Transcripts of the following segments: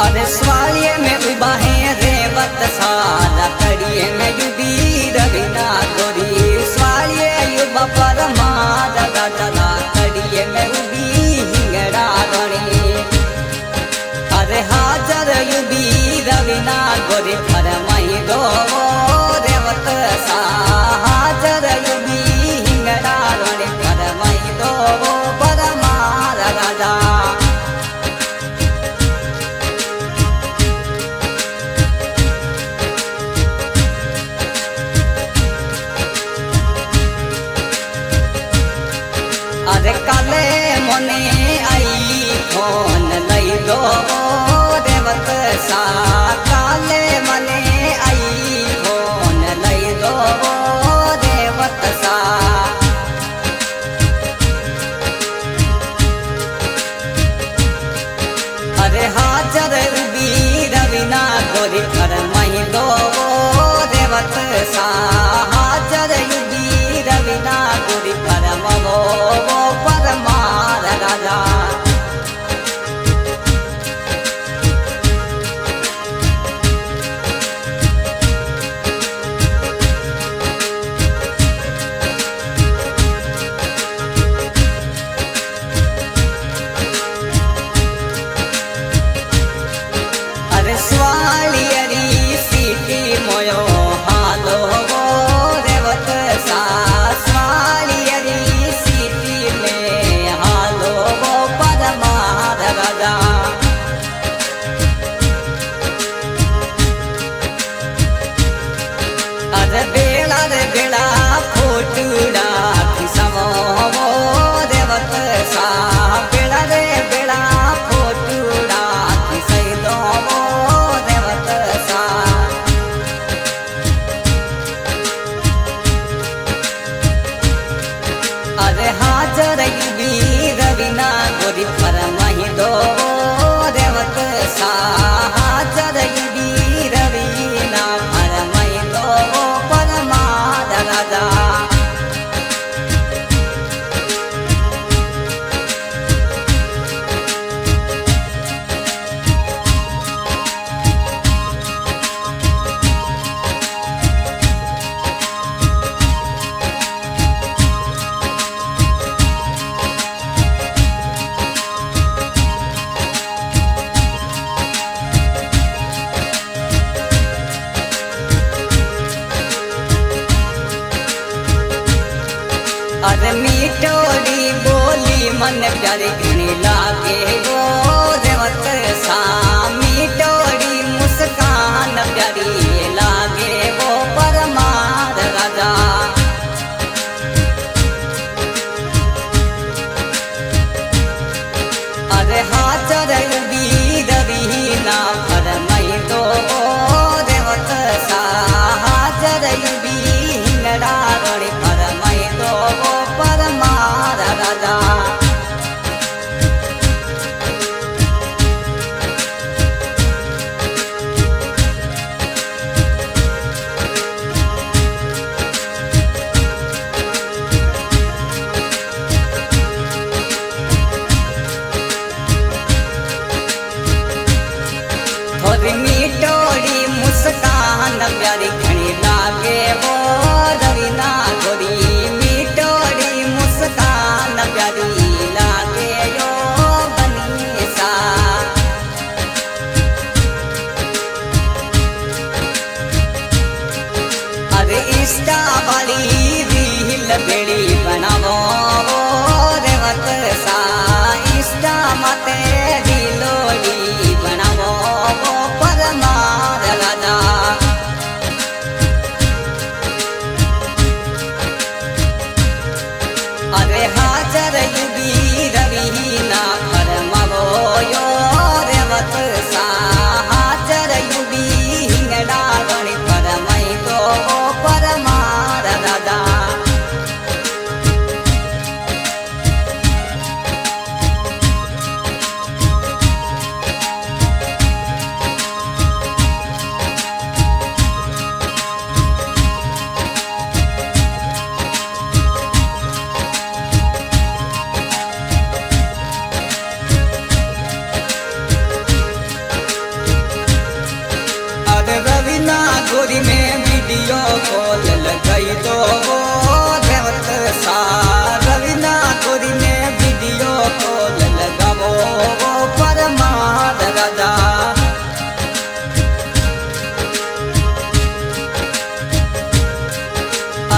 अरे स्वालिये में उबा है रेवत सारा कड़िए में युबी रविना गोरी स्वालिये युबा परमाद राजा कड़िए में उबी हिंगड़ा रणी अरे हाजर युबी रविना गोरी फरमाई दो रेवत सा हाजर युबी हिंगड़ा रणी फरमाई दो परमाद राजा अरे काले मने आई फोन लई दो रेवत सा काले मने आई फोन लई दो रेवत सा अरे हाजर उबी रविना गोरी फरमाई दो रेवत सा हाजर उबी रविना गोरी फरमावो परमार राजा अरे स्वालियरी सीटी मोयो हालो रेवत सा स्वालियरी सीटी में हालो परमार राजा अरे बेड़ा फोटूड़ा खिसमो रेवत सा बेड़ा फोटूड़ा खिसई दो रेवत सा अरे हाजर युबी रविना गोरी फरमाई दो रेवत सा हाजर युबी रविना फरमाई दो परमार राजा अरे मीठोड़ी बोली मन प्यारी घनी लागे वो रेवत सा मीठोड़ी मुस्कान प्यारी लागे वो परमार राजा अरे हाजर उबी रविना फरमाई दो रेवत सा हाजर उबी हिंगड़ा रणी फरमाई दो परमार राजा लई दो रेवत सा रवीना गोरी ने वीडियो कॉल लगावो परमार राजा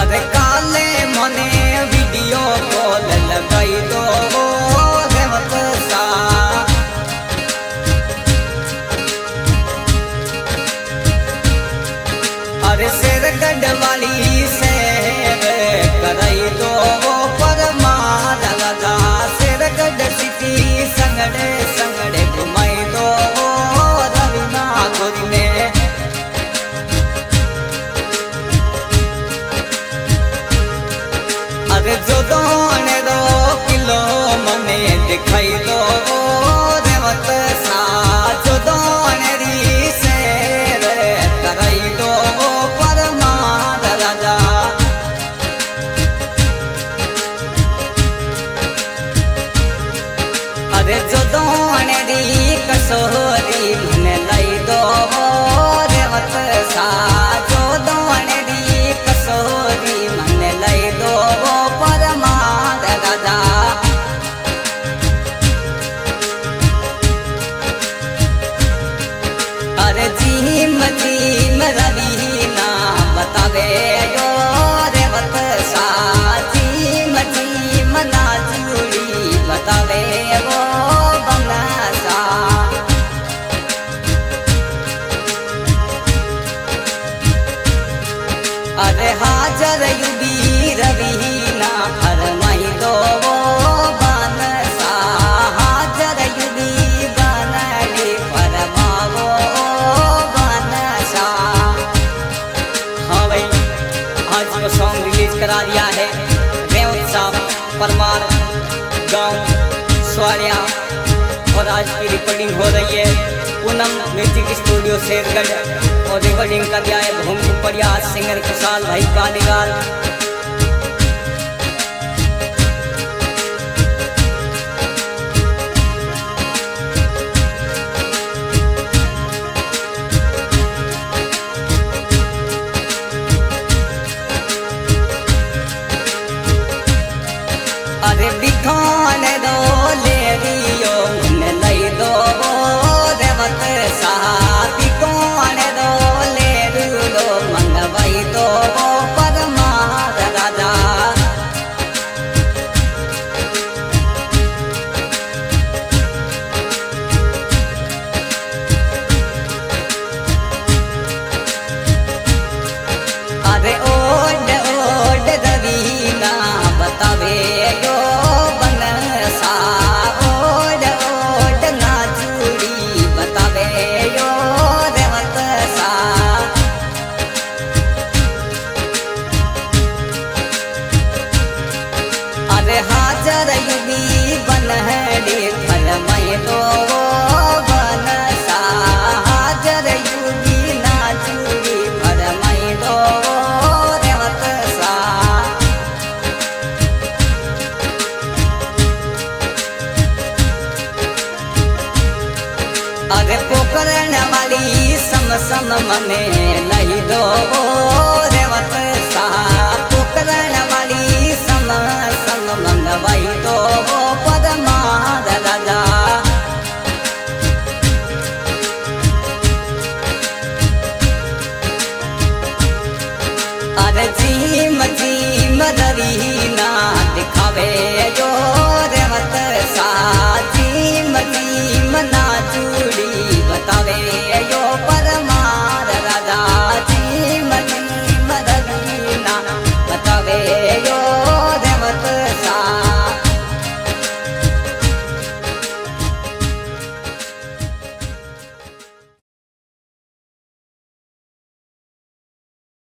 अरे काले मने वीडियो कॉल लगाई दो रेवत सा अरे सिर गढ़वाली से कराई दो परमार राजा सिर गढ़ सिटी संगड़े संगड़े घुमाई दो रवीना गोरी ने अरे जो दोने 2 किलो मने दिखाई दो रेवत सा जो दोने री से कराई दो परमार राजा अरे जो दोने री कसोरी मने लाई दो रेवत सा जो दोने री कसोरी मने लाई दो परमार राजा अरे जीम जीम रवीना बतावे यो रेवत सा जीम जीम ना चूड़ी बतावे वो बंगासा अरे हाजर युबी रवीना फरमाई दो बनसा हाजर युबी बनली फरमावो बनसा हाँ भाई आज को सॉन्ग रिलीज करा दिया है रेवत साहब परमार गांव स्वारिया और आज की रिकॉर्डिंग हो रही है पूनम म्यूजिक स्टूडियो शेरगढ़ और रिकॉर्डिंग कर दिया है भूमपुरिया सिंगर कुशाल भाई कालीलाल अरे बिखान दो ले रियो मन लई दो रेवत सा बिखान दो ले रियो मंगवाई दो परमार राजा अरे ओड ओड रवीना बतावे यो बनसा ओड ओड ना चूड़ी बतावे यो रेवत सा अरे हाजर युबी बनहड़ी फरमाई दो बनसा हाजर युबी ना चूड़ी फरमाई दो रेवत सा अरे पोकरण वाली सम सम मने लई दो